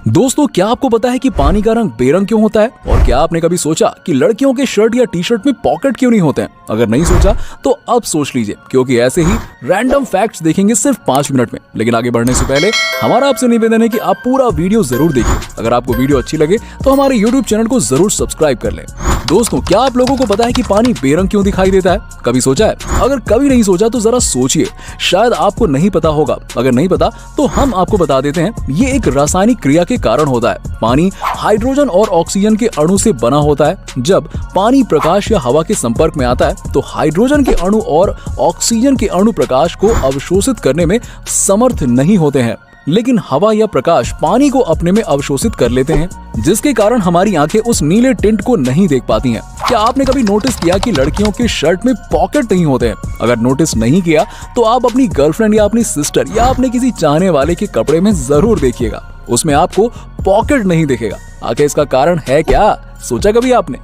दोस्तों, क्या आपको पता है कि पानी का रंग बेरंग क्यों होता है? और क्या आपने कभी सोचा कि लड़कियों के शर्ट या टी शर्ट में पॉकेट क्यों नहीं होते हैं? अगर नहीं सोचा तो अब सोच लीजिए, क्योंकि ऐसे ही रैंडम फैक्ट्स देखेंगे सिर्फ 5 मिनट में। लेकिन आगे बढ़ने से पहले हमारा आपसे निवेदन है कि आप पूरा वीडियो जरूर देखिए। अगर आपको वीडियो अच्छी लगे तो हमारे YouTube चैनल को जरूर सब्सक्राइब कर लें। दोस्तों, क्या आप लोगों को पता है कि पानी बेरंग क्यों दिखाई देता है? कभी सोचा है? अगर कभी नहीं सोचा तो जरा सोचिए, शायद आपको नहीं पता होगा। अगर नहीं पता तो हम आपको बता देते हैं। ये एक रासायनिक क्रिया के कारण होता है। पानी हाइड्रोजन और ऑक्सीजन के अणु से बना होता है। जब पानी प्रकाश या हवा के संपर्क में आता है तो हाइड्रोजन के अणु और ऑक्सीजन के अणु प्रकाश को अवशोषित करने में समर्थ नहीं होते हैं, लेकिन हवा या प्रकाश पानी को अपने में अवशोषित कर लेते हैं, जिसके कारण हमारी आंखें उस नीले टिंट को नहीं देख पाती हैं। क्या आपने कभी नोटिस किया कि लड़कियों के शर्ट में पॉकेट नहीं होते हैं? अगर नोटिस नहीं किया तो आप अपनी गर्लफ्रेंड या अपनी सिस्टर या अपने किसी चाहने वाले के कपड़े में जरूर देखिएगा, उसमें आपको पॉकेट नहीं दिखेगा। आखिर इसका कारण है क्या? सोचा कभी आपने?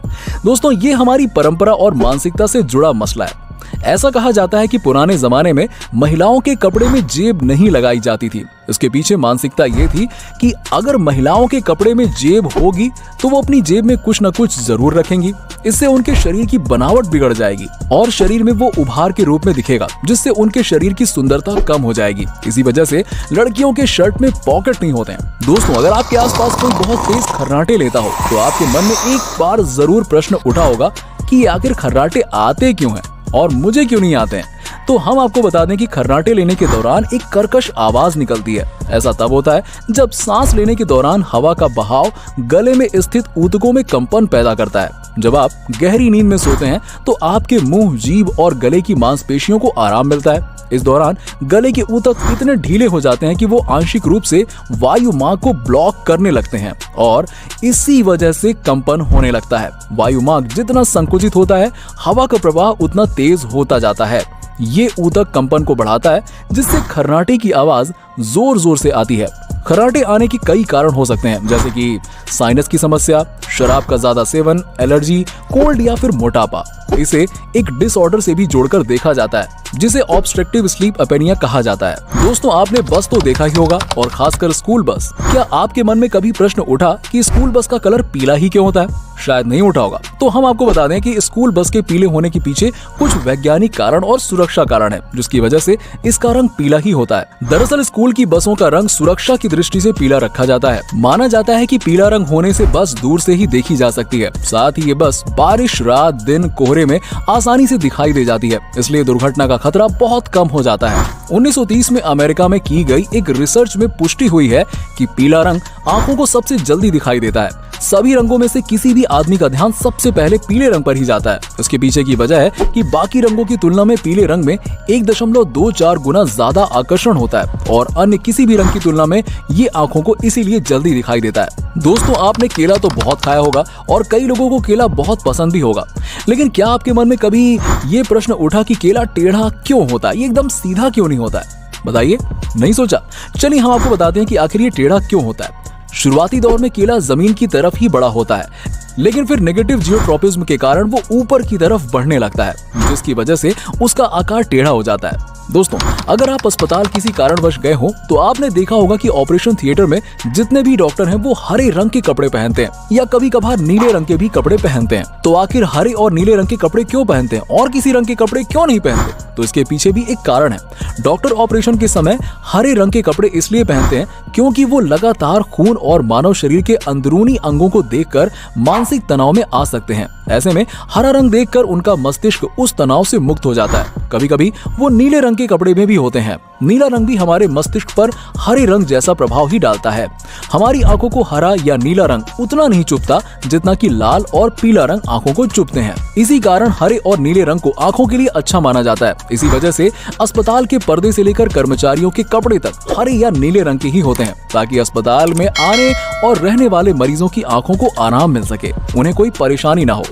दोस्तों, ये हमारी परंपरा और मानसिकता से जुड़ा मसला है। ऐसा कहा जाता है कि पुराने जमाने में महिलाओं के कपड़े में जेब नहीं लगाई जाती थी। इसके पीछे मानसिकता ये थी कि अगर महिलाओं के कपड़े में जेब होगी तो वो अपनी जेब में कुछ न कुछ जरूर रखेंगी। इससे उनके शरीर की बनावट बिगड़ जाएगी और शरीर में वो उभार के रूप में दिखेगा, जिससे उनके शरीर की सुंदरता कम हो जाएगी। इसी वजह से लड़कियों के शर्ट में पॉकेट नहीं होते हैं। दोस्तों, अगर आपके आसपास कोई बहुत तेज खर्राटे लेता हो तो आपके मन में एक बार जरूर प्रश्न उठा होगा कि आखिर खर्राटे आते क्यों हैं और मुझे क्यों नहीं आते हैं? तो हम आपको बता दें कि खर्राटे लेने के दौरान एक कर्कश आवाज निकलती है। ऐसा तब होता है जब सांस लेने के दौरान हवा का बहाव गले में स्थित ऊतकों में कंपन पैदा करता है। जब आप गहरी नींद में सोते हैं तो आपके मुंह, जीभ और गले की मांसपेशियों को आराम मिलता है। इस दौरान गले के ऊतक इतने ढीले हो जाते हैं कि वो आंशिक रूप से वायु मार्ग को ब्लॉक करने लगते हैं और इसी वजह से कंपन होने लगता है। वायु मार्ग जितना संकुचित होता है, हवा का प्रवाह उतना तेज होता जाता है। ये ऊतक कंपन को बढ़ाता है, जिससे खर्राटे की आवाज जोर जोर से आती है। खर्राटे आने के कई कारण हो सकते हैं, जैसे कि साइनस की समस्या, शराब का ज्यादा सेवन, एलर्जी, कोल्ड या फिर मोटापा। इसे एक डिसऑर्डर से भी जोड़कर देखा जाता है, जिसे ऑब्स्ट्रक्टिव स्लीप एपेनिया कहा जाता है। दोस्तों, आपने बस तो देखा ही होगा, और खासकर स्कूल बस। क्या आपके मन में कभी प्रश्न उठा कि स्कूल बस का कलर पीला ही क्यों होता है? शायद नहीं उठा होगा। तो हम आपको बता दें कि स्कूल बस के पीले होने के पीछे कुछ वैज्ञानिक कारण और सुरक्षा कारण है, जिसकी वजह से इसका रंग पीला ही होता है। दरअसल स्कूल की बसों का रंग सुरक्षा की दृष्टि से पीला रखा जाता है। माना जाता है कि पीला रंग होने से बस दूर से ही देखी जा सकती है। साथ ही ये बस बारिश, रात, दिन, कोहरे में आसानी से दिखाई दे जाती है, इसलिए दुर्घटना का खतरा बहुत कम हो जाता है। 1930 में अमेरिका में की गई एक रिसर्च में पुष्टि हुई है कि पीला रंग आंखों को सबसे जल्दी दिखाई देता है। सभी रंगों में से किसी भी आदमी का ध्यान सबसे पहले पीले रंग पर ही जाता है। इसके पीछे की वजह है कि बाकी रंगों की तुलना में पीले रंग में 1.24 गुना ज्यादा आकर्षण होता है और अन्य किसी भी रंग की तुलना में ये आंखों को इसीलिए जल्दी दिखाई देता है। दोस्तों, आपने केला तो बहुत खाया होगा और कई लोगों को केला बहुत पसंद भी होगा, लेकिन क्या आपके मन में कभी ये प्रश्न उठा कि केला टेढ़ा क्यों होता है? ये एकदम सीधा क्यों नहीं होता है? बताइए, नहीं सोचा? चलिए हम आपको बताते हैं कि आखिर ये टेढ़ा क्यों होता है। शुरुआती दौर में केला जमीन की तरफ ही बड़ा होता है, लेकिन फिर नेगेटिव जियोट्रॉपिज्म के कारण वो ऊपर की तरफ बढ़ने लगता है, जिसकी वजह से उसका आकार टेढ़ा हो जाता है। दोस्तों, अगर आप अस्पताल किसी कारणवश गए हो तो आपने देखा होगा कि ऑपरेशन थिएटर में जितने भी डॉक्टर हैं वो हरे रंग के कपड़े पहनते हैं या कभी कभार नीले रंग के भी कपड़े पहनते हैं। तो आखिर हरे और नीले रंग के कपड़े क्यों पहनते हैं और किसी रंग के कपड़े क्यों नहीं पहनते? तो इसके पीछे भी एक कारण है। डॉक्टर ऑपरेशन के समय हरे रंग के कपड़े इसलिए पहनते हैं क्योंकि वो लगातार खून और मानव शरीर के अंदरूनी अंगों को देखकर मानसिक तनाव में आ सकते हैं। ऐसे में हरा रंग देखकर उनका मस्तिष्क उस तनाव से मुक्त हो जाता है। कभी कभी वो नीले रंग के कपड़े में भी होते हैं। नीला रंग भी हमारे मस्तिष्क पर हरे रंग जैसा प्रभाव ही डालता है। हमारी आंखों को हरा या नीला रंग उतना नहीं चुभता जितना कि लाल और पीला रंग आंखों को चुभते हैं। इसी कारण हरे और नीले रंग को आंखों के लिए अच्छा माना जाता है। इसी वजह से अस्पताल के पर्दे से लेकर कर्मचारियों के कपड़े तक हरे या नीले रंग के ही होते हैं, ताकि अस्पताल में आने और रहने वाले मरीजों की आंखों को आराम मिल सके, उन्हें कोई परेशानी ना हो।